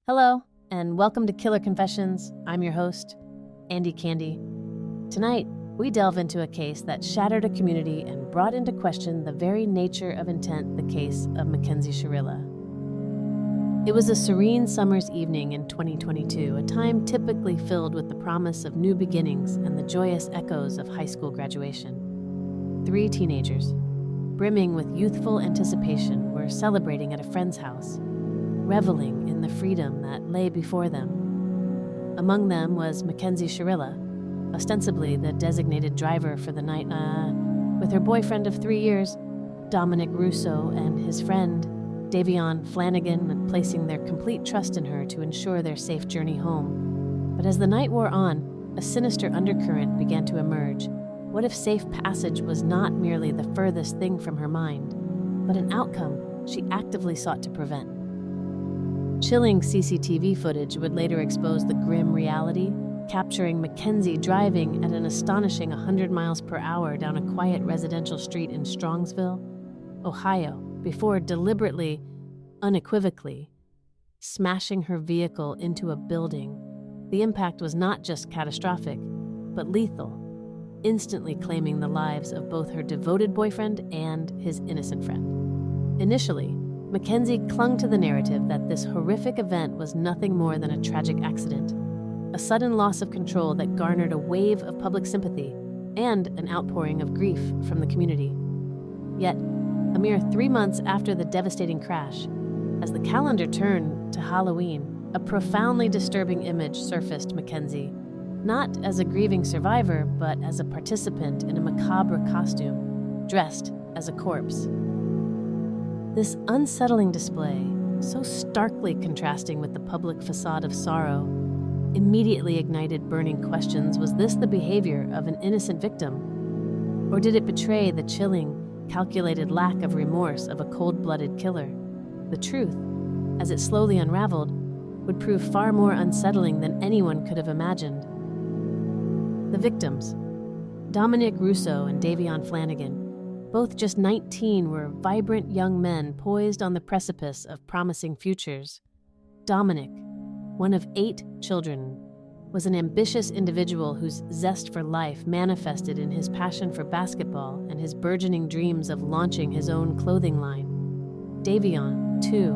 Hello, and welcome to Killer Confessions. I'm your host, Andy Candy. Tonight, we delve into a case that shattered a community and brought into question the very nature of intent, the case of Mackenzie Shirilla. It was a serene summer's evening in 2022, a time typically filled with the promise of new beginnings and the joyous echoes of high school graduation. 3 teenagers, brimming with youthful anticipation, were celebrating at a friend's house, reveling in the freedom that lay before them. Among them was Mackenzie Shirilla, ostensibly the designated driver for the night, with her boyfriend of 3 years, Dominic Russo, and his friend, Davion Flanagan, placing their complete trust in her to ensure their safe journey home. But as the night wore on, a sinister undercurrent began to emerge. What if safe passage was not merely the furthest thing from her mind, but an outcome she actively sought to prevent? Chilling CCTV footage would later expose the grim reality, capturing Mackenzie driving at an astonishing 100 miles per hour down a quiet residential street in Strongsville, Ohio, before deliberately, unequivocally, smashing her vehicle into a building. The impact was not just catastrophic, but lethal, instantly claiming the lives of both her devoted boyfriend and his innocent friend. Initially, Mackenzie clung to the narrative that this horrific event was nothing more than a tragic accident, a sudden loss of control that garnered a wave of public sympathy and an outpouring of grief from the community. Yet, a mere 3 months after the devastating crash, as the calendar turned to Halloween, a profoundly disturbing image surfaced Mackenzie, not as a grieving survivor, but as a participant in a macabre costume, dressed as a corpse. This unsettling display, so starkly contrasting with the public facade of sorrow, immediately ignited burning questions. Was this the behavior of an innocent victim? Or did it betray the chilling, calculated lack of remorse of a cold-blooded killer? The truth, as it slowly unraveled, would prove far more unsettling than anyone could have imagined. The victims, Dominic Russo and Davion Flanagan, both just 19, were vibrant young men poised on the precipice of promising futures. Dominic, one of 8 children, was an ambitious individual whose zest for life manifested in his passion for basketball and his burgeoning dreams of launching his own clothing line. Davion, too,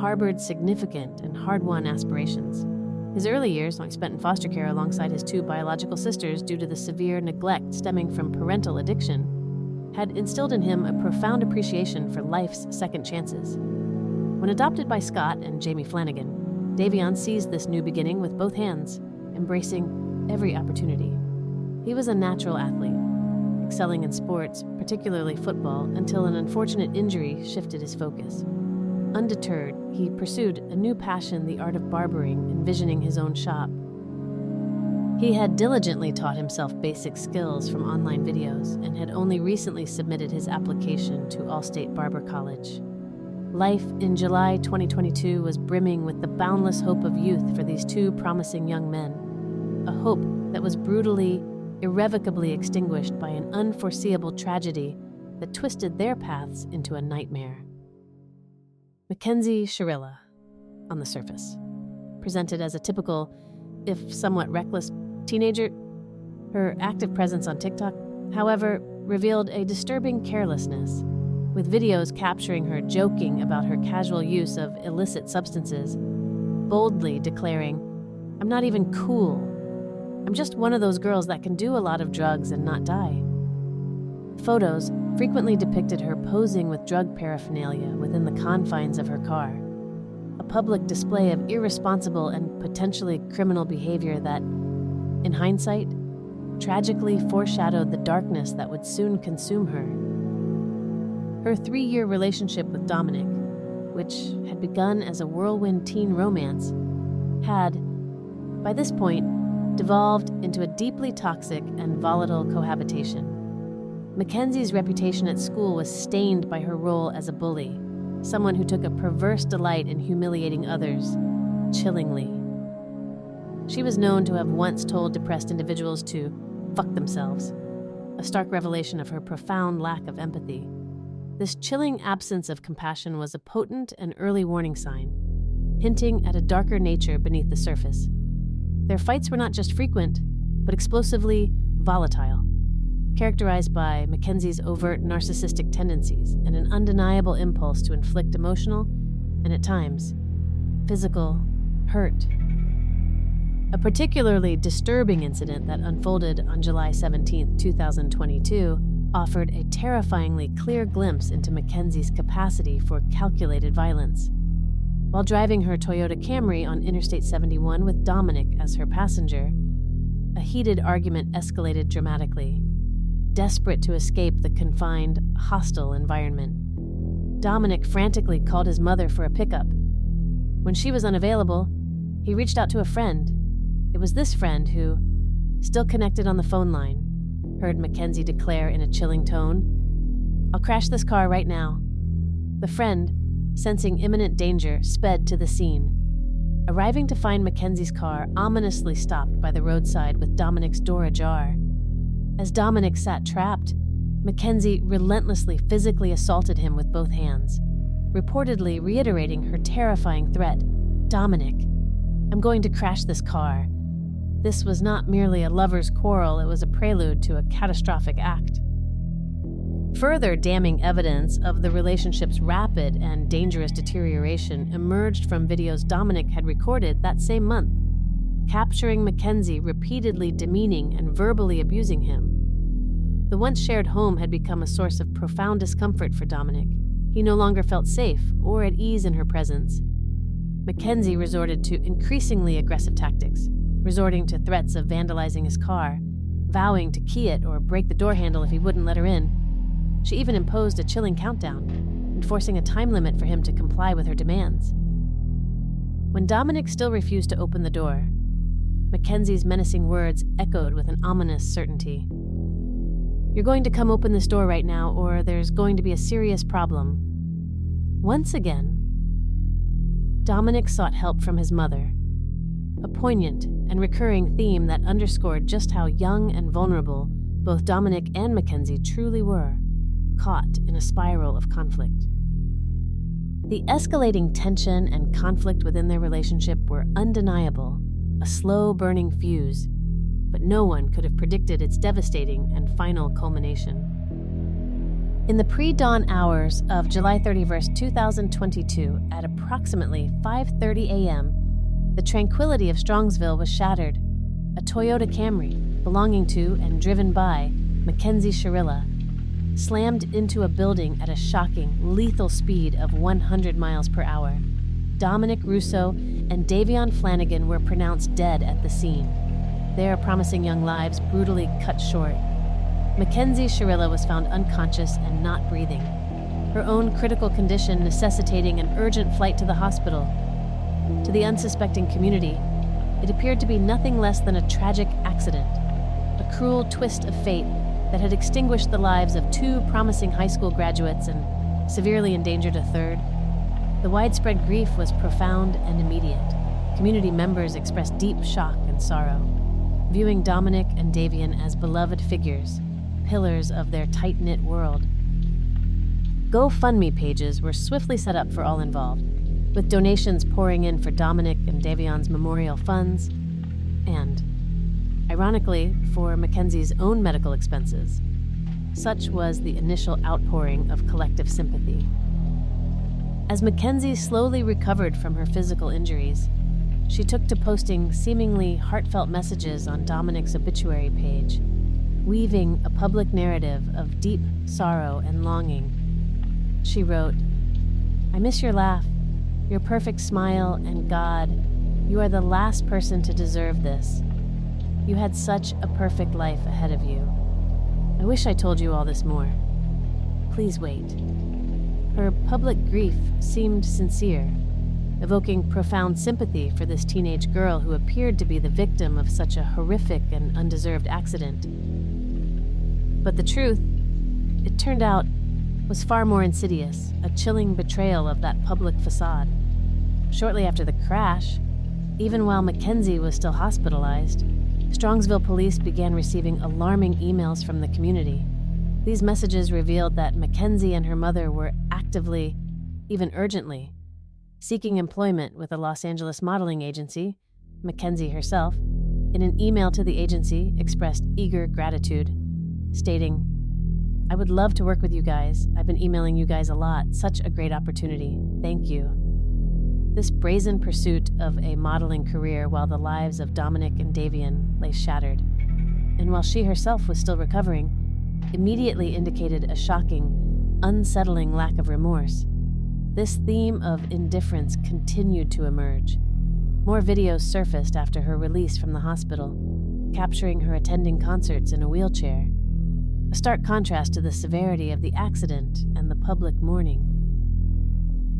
harbored significant and hard-won aspirations. His early years, long spent in foster care alongside his 2 biological sisters due to the severe neglect stemming from parental addiction, had instilled in him a profound appreciation for life's second chances. When adopted by Scott and Jamie Flanagan, Davion seized this new beginning with both hands, embracing every opportunity. He was a natural athlete, excelling in sports, particularly football, until an unfortunate injury shifted his focus. Undeterred, he pursued a new passion, the art of barbering, envisioning his own shop. He had diligently taught himself basic skills from online videos and had only recently submitted his application to Allstate Barber College. Life in July 2022 was brimming with the boundless hope of youth for these 2 promising young men, a hope that was brutally, irrevocably extinguished by an unforeseeable tragedy that twisted their paths into a nightmare. Mackenzie Shirilla, on the surface, presented as a typical, if somewhat reckless, teenager. Her active presence on TikTok, however, revealed a disturbing carelessness, with videos capturing her joking about her casual use of illicit substances, boldly declaring, "I'm not even cool. I'm just one of those girls that can do a lot of drugs and not die." Photos frequently depicted her posing with drug paraphernalia within the confines of her car, a public display of irresponsible and potentially criminal behavior that, in hindsight, tragically foreshadowed the darkness that would soon consume her. Her 3-year relationship with Dominic, which had begun as a whirlwind teen romance, had, by this point, devolved into a deeply toxic and volatile cohabitation. Mackenzie's reputation at school was stained by her role as a bully, someone who took a perverse delight in humiliating others, chillingly. She was known to have once told depressed individuals to fuck themselves, a stark revelation of her profound lack of empathy. This chilling absence of compassion was a potent and early warning sign, hinting at a darker nature beneath the surface. Their fights were not just frequent, but explosively volatile, characterized by Mackenzie's overt narcissistic tendencies and an undeniable impulse to inflict emotional and, at times, physical hurt. A particularly disturbing incident that unfolded on July 17, 2022, offered a terrifyingly clear glimpse into Mackenzie's capacity for calculated violence. While driving her Toyota Camry on Interstate 71 with Dominic as her passenger, a heated argument escalated dramatically. Desperate to escape the confined, hostile environment, Dominic frantically called his mother for a pickup. When she was unavailable, he reached out to a friend. It was this friend who, still connected on the phone line, heard Mackenzie declare in a chilling tone, "I'll crash this car right now." The friend, sensing imminent danger, sped to the scene, arriving to find Mackenzie's car ominously stopped by the roadside with Dominic's door ajar. As Dominic sat trapped, Mackenzie relentlessly physically assaulted him with both hands, reportedly reiterating her terrifying threat, "Dominic, I'm going to crash this car." This was not merely a lover's quarrel, it was a prelude to a catastrophic act. Further damning evidence of the relationship's rapid and dangerous deterioration emerged from videos Dominic had recorded that same month, capturing Mackenzie repeatedly demeaning and verbally abusing him. The once shared home had become a source of profound discomfort for Dominic. He no longer felt safe or at ease in her presence. Mackenzie resorted to increasingly aggressive tactics, resorting to threats of vandalizing his car, vowing to key it or break the door handle if he wouldn't let her in. She even imposed a chilling countdown, enforcing a time limit for him to comply with her demands. When Dominic still refused to open the door, Mackenzie's menacing words echoed with an ominous certainty. "You're going to come open this door right now, or there's going to be a serious problem." Once again, Dominic sought help from his mother, a poignant and recurring theme that underscored just how young and vulnerable both Dominic and Mackenzie truly were, caught in a spiral of conflict. The escalating tension and conflict within their relationship were undeniable, a slow-burning fuse, but no one could have predicted its devastating and final culmination. In the pre-dawn hours of July 31st, 2022, at approximately 5:30 a.m., the tranquility of Strongsville was shattered. A Toyota Camry, belonging to and driven by Mackenzie Shirilla, slammed into a building at a shocking, lethal speed of 100 miles per hour. Dominic Russo and Davion Flanagan were pronounced dead at the scene, their promising young lives brutally cut short. Mackenzie Shirilla was found unconscious and not breathing, her own critical condition necessitating an urgent flight to the hospital. To the unsuspecting community, it appeared to be nothing less than a tragic accident, a cruel twist of fate that had extinguished the lives of 2 promising high school graduates and severely endangered a third. The widespread grief was profound and immediate. Community members expressed deep shock and sorrow, viewing Dominic and Davion as beloved figures, pillars of their tight-knit world. GoFundMe pages were swiftly set up for all involved, with donations pouring in for Dominic and Davion's memorial funds, and, ironically, for Mackenzie's own medical expenses. Such was the initial outpouring of collective sympathy. As Mackenzie slowly recovered from her physical injuries, she took to posting seemingly heartfelt messages on Dominic's obituary page, weaving a public narrative of deep sorrow and longing. She wrote, "I miss your laugh, your perfect smile, and God, you are the last person to deserve this. You had such a perfect life ahead of you. I wish I told you all this more. Please wait." Her public grief seemed sincere, evoking profound sympathy for this teenage girl who appeared to be the victim of such a horrific and undeserved accident. But the truth, it turned out, was far more insidious, a chilling betrayal of that public facade. Shortly after the crash, even while Mackenzie was still hospitalized, Strongsville police began receiving alarming emails from the community. These messages revealed that Mackenzie and her mother were actively, even urgently, seeking employment with a Los Angeles modeling agency, Mackenzie herself, in an email to the agency, expressed eager gratitude, stating, "I would love to work with you guys. I've been emailing you guys a lot. Such a great opportunity. Thank you." This brazen pursuit of a modeling career while the lives of Dominic and Davian lay shattered, and while she herself was still recovering, immediately indicated a shocking, unsettling lack of remorse. This theme of indifference continued to emerge. More videos surfaced after her release from the hospital, capturing her attending concerts in a wheelchair, a stark contrast to the severity of the accident and the public mourning.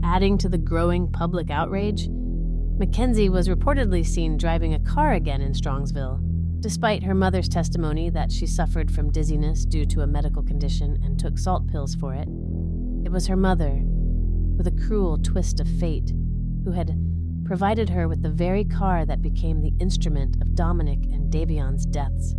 Adding to the growing public outrage, Mackenzie was reportedly seen driving a car again in Strongsville, despite her mother's testimony that she suffered from dizziness due to a medical condition and took salt pills for it. It was her mother, with a cruel twist of fate, who had provided her with the very car that became the instrument of Dominic and Davian's deaths.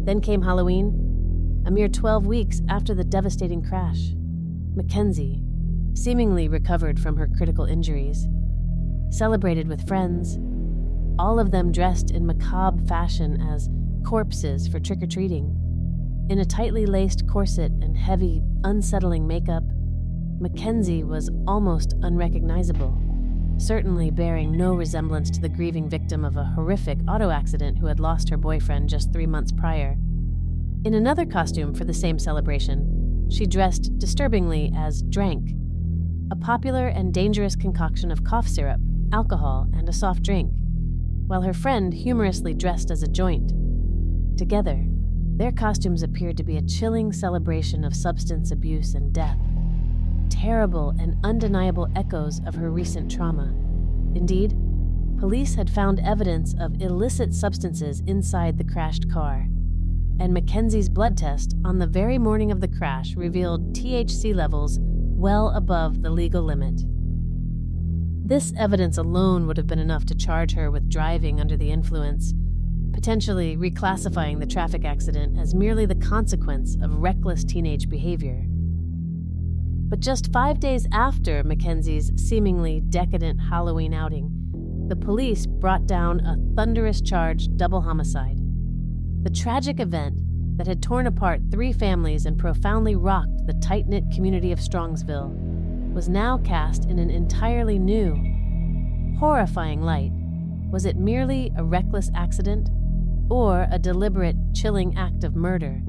Then came Halloween, a mere 12 weeks after the devastating crash. Mackenzie, seemingly recovered from her critical injuries, celebrated with friends, all of them dressed in macabre fashion as corpses for trick-or-treating. In a tightly laced corset and heavy, unsettling makeup, Mackenzie was almost unrecognizable, certainly bearing no resemblance to the grieving victim of a horrific auto accident who had lost her boyfriend just 3 months prior. In another costume for the same celebration, she dressed disturbingly as Drank, a popular and dangerous concoction of cough syrup, alcohol, and a soft drink, while her friend humorously dressed as a joint. Together, their costumes appeared to be a chilling celebration of substance abuse and death, terrible and undeniable echoes of her recent trauma. Indeed, police had found evidence of illicit substances inside the crashed car, and Mackenzie's blood test on the very morning of the crash revealed THC levels well above the legal limit. This evidence alone would have been enough to charge her with driving under the influence, potentially reclassifying the traffic accident as merely the consequence of reckless teenage behavior. But just 5 days after Mackenzie's seemingly decadent Halloween outing, the police brought down a thunderous charged double homicide. The tragic event that had torn apart 3 families and profoundly rocked the tight-knit community of Strongsville was now cast in an entirely new, horrifying light. Was it merely a reckless accident or a deliberate, chilling act of murder?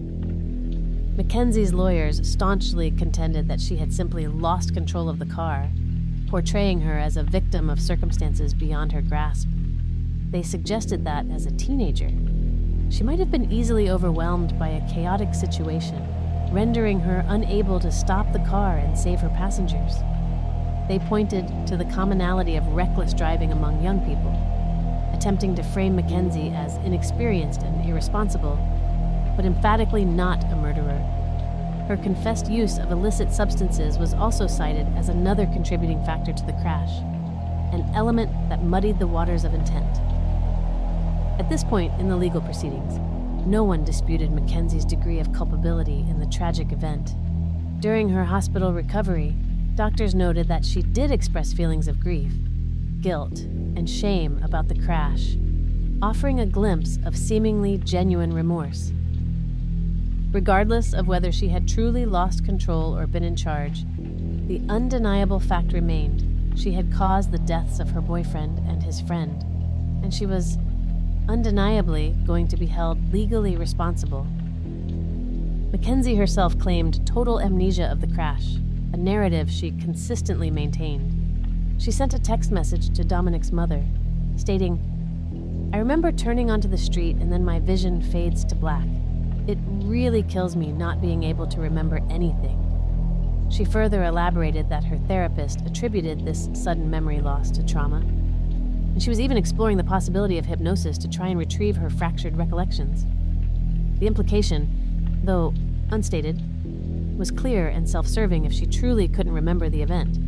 Mackenzie's lawyers staunchly contended that she had simply lost control of the car, portraying her as a victim of circumstances beyond her grasp. They suggested that, as a teenager, she might have been easily overwhelmed by a chaotic situation, rendering her unable to stop the car and save her passengers. They pointed to the commonality of reckless driving among young people, attempting to frame Mackenzie as inexperienced and irresponsible, but emphatically not a murderer. Her confessed use of illicit substances was also cited as another contributing factor to the crash, an element that muddied the waters of intent. At this point in the legal proceedings, no one disputed Mackenzie's degree of culpability in the tragic event. During her hospital recovery, doctors noted that she did express feelings of grief, guilt, and shame about the crash, offering a glimpse of seemingly genuine remorse. Regardless of whether she had truly lost control or been in charge, the undeniable fact remained: she had caused the deaths of her boyfriend and his friend, and she was undeniably going to be held legally responsible. Mackenzie herself claimed total amnesia of the crash, a narrative she consistently maintained. She sent a text message to Dominic's mother, stating, "I remember turning onto the street and then my vision fades to black. It really kills me not being able to remember anything." She further elaborated that her therapist attributed this sudden memory loss to trauma, and she was even exploring the possibility of hypnosis to try and retrieve her fractured recollections. The implication, though unstated, was clear and self-serving. If she truly couldn't remember the event,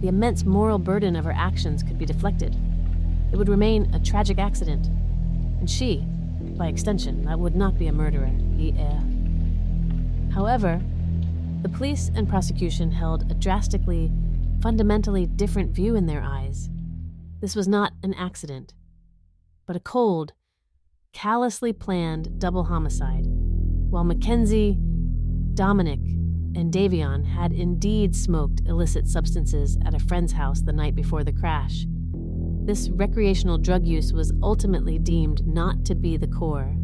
the immense moral burden of her actions could be deflected. It would remain a tragic accident, and she, by extension, would not be a murderer. However, the police and prosecution held a drastically fundamentally different view in their eyes. This was not an accident, but a cold, callously planned double homicide. While Mackenzie, Dominic, and Davion had indeed smoked illicit substances at a friend's house the night before the crash, this recreational drug use was ultimately deemed not to be the core,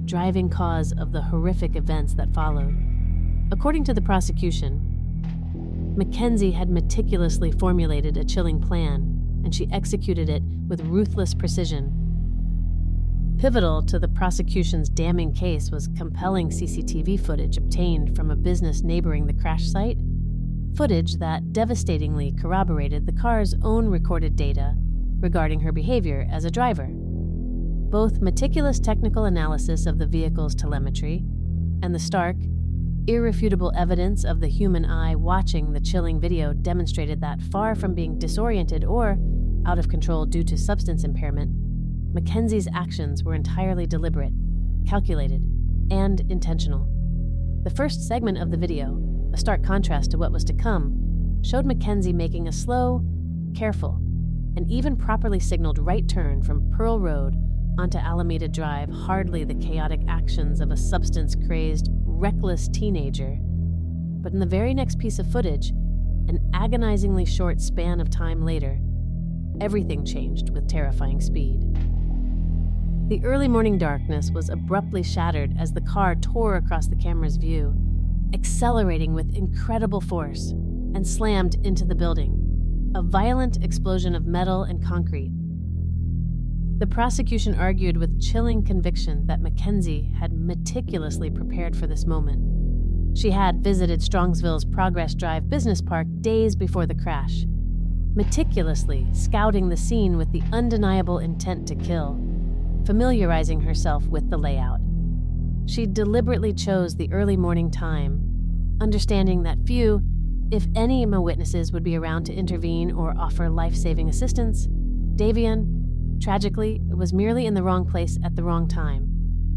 driving cause of the horrific events that followed. According to the prosecution, Mackenzie had meticulously formulated a chilling plan, and she executed it with ruthless precision. Pivotal to the prosecution's damning case was compelling CCTV footage obtained from a business neighboring the crash site, footage that devastatingly corroborated the car's own recorded data regarding her behavior as a driver. Both meticulous technical analysis of the vehicle's telemetry and the stark, irrefutable evidence of the human eye watching the chilling video demonstrated that, far from being disoriented or out of control due to substance impairment, Mackenzie's actions were entirely deliberate, calculated, and intentional. The first segment of the video, a stark contrast to what was to come, showed Mackenzie making a slow, careful, and even properly signaled right turn from Pearl Road onto Alameda Drive, hardly the chaotic actions of a substance-crazed, reckless teenager. But in the very next piece of footage, an agonizingly short span of time later, everything changed with terrifying speed. The early morning darkness was abruptly shattered as the car tore across the camera's view, accelerating with incredible force, and slammed into the building, a violent explosion of metal and concrete. The prosecution argued with chilling conviction that Mackenzie had meticulously prepared for this moment. She had visited Strongsville's Progress Drive Business Park days before the crash, meticulously scouting the scene with the undeniable intent to kill, familiarizing herself with the layout. She deliberately chose the early morning time, understanding that few, if any, witnesses would be around to intervene or offer life-saving assistance. Davion, tragically, was merely in the wrong place at the wrong time,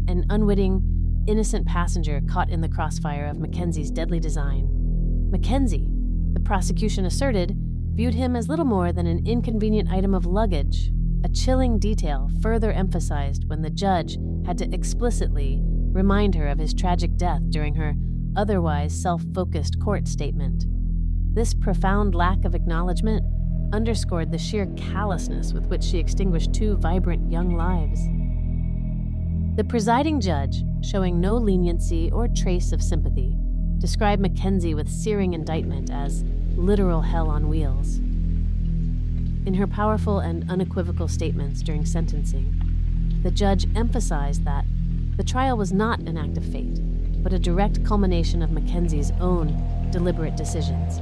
an unwitting, innocent passenger caught in the crossfire of Mackenzie's deadly design. Mackenzie, the prosecution asserted, viewed him as little more than an inconvenient item of luggage, a chilling detail further emphasized when the judge had to explicitly remind her of his tragic death during her otherwise self-focused court statement. This profound lack of acknowledgement underscored the sheer callousness with which she extinguished two vibrant young lives. The presiding judge, showing no leniency or trace of sympathy, described Mackenzie with searing indictment as literal hell on wheels. In her powerful and unequivocal statements during sentencing, the judge emphasized that the trial was not an act of fate, but a direct culmination of Mackenzie's own deliberate decisions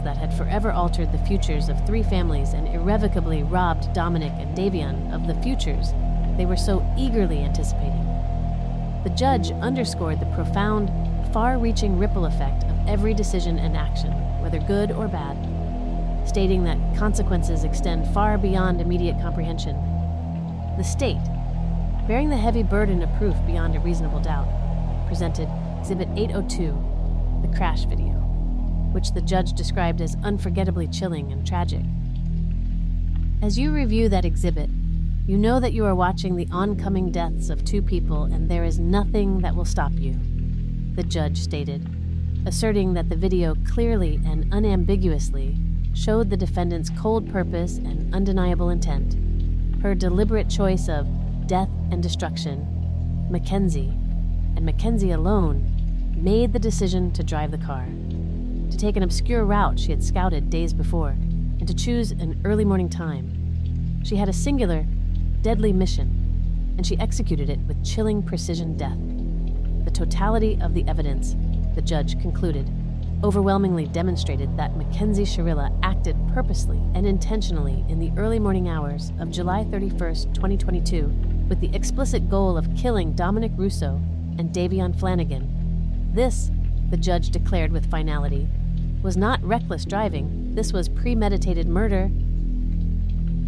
that had forever altered the futures of three families and irrevocably robbed Dominic and Davion of the futures they were so eagerly anticipating. The judge underscored the profound, far-reaching ripple effect of every decision and action, whether good or bad, stating that consequences extend far beyond immediate comprehension. The state, bearing the heavy burden of proof beyond a reasonable doubt, presented Exhibit 802, the crash video, which the judge described as unforgettably chilling and tragic. As you review that exhibit, you know that you are watching the oncoming deaths of two people, and there is nothing that will stop you, the judge stated, asserting that the video clearly and unambiguously showed the defendant's cold purpose and undeniable intent, her deliberate choice of death and destruction. Mackenzie, and Mackenzie alone, made the decision to drive the car, to take an obscure route she had scouted days before, and to choose an early morning time. She had a singular, deadly mission, and she executed it with chilling precision death. The totality of the evidence, the judge concluded, overwhelmingly demonstrated that Mackenzie Shirilla acted purposely and intentionally in the early morning hours of July 31st, 2022, with the explicit goal of killing Dominic Russo and Davion Flanagan. This, the judge declared with finality, was not reckless driving. This was premeditated murder.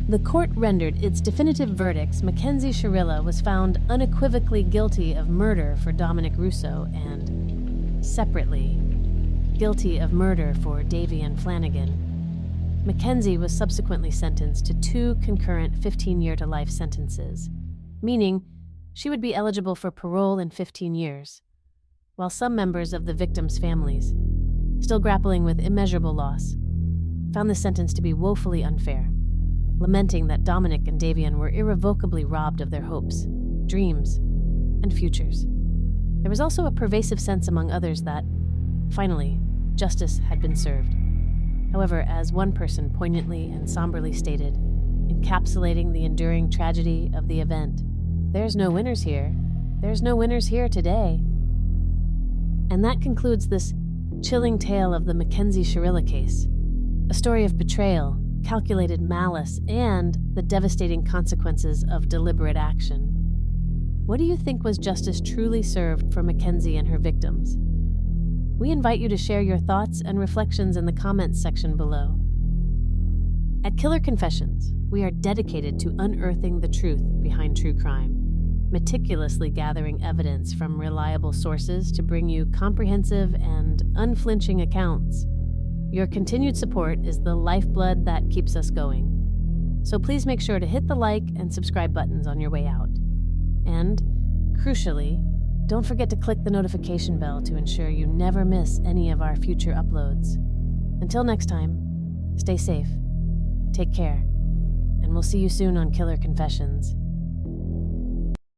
The court rendered its definitive verdicts. Mackenzie Shirilla was found unequivocally guilty of murder for Dominic Russo and, separately, guilty of murder for Davion Flanagan. Mackenzie was subsequently sentenced to 2 concurrent 15-year-to-life sentences, meaning she would be eligible for parole in 15 years, while some members of the victims' families, still grappling with immeasurable loss, found the sentence to be woefully unfair, lamenting that Dominic and Davian were irrevocably robbed of their hopes, dreams, and futures. There was also a pervasive sense among others that, finally, justice had been served. However, as one person poignantly and somberly stated, encapsulating the enduring tragedy of the event, "There's no winners here. There's no winners here today." And that concludes this chilling tale of the Mackenzie Shirilla case, a story of betrayal, calculated malice, and the devastating consequences of deliberate action. What do you think was justice truly served for Mackenzie and her victims? We invite you to share your thoughts and reflections in the comments section below. At Killer Confessions, we are dedicated to unearthing the truth behind true crime, meticulously gathering evidence from reliable sources to bring you comprehensive and unflinching accounts. Your continued support is the lifeblood that keeps us going. So please make sure to hit the like and subscribe buttons on your way out. And, crucially, don't forget to click the notification bell to ensure you never miss any of our future uploads. Until next time, stay safe, take care, and we'll see you soon on Killer Confessions.